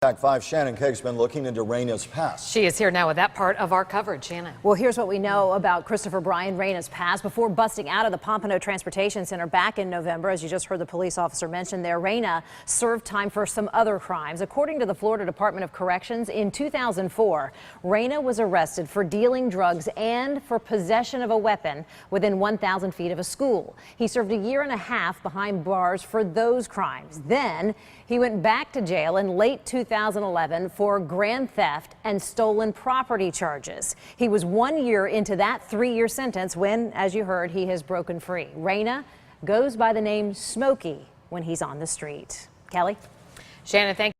Act 5 Shannon Cake's been looking into Reyna's past. She is here now with that part of our coverage. Shannon. Well, here's what we know about Christopher Bryan Reyna's past. Before busting out of the Pompano Transportation Center back in November, as you just heard the police officer mention there, Reyna served time for some other crimes. According to the Florida Department of Corrections, in 2004, Reyna was arrested for dealing drugs and for possession of a weapon within 1,000 feet of a school. He served a year and a half behind bars for those crimes. Then he went back to jail in late 2011 for grand theft and stolen property charges. He was 1 year into that 3-year sentence when, as you heard, he has broken free. Reyna goes by the name Smokey when he's on the street. Kelly? Shannon, thank you.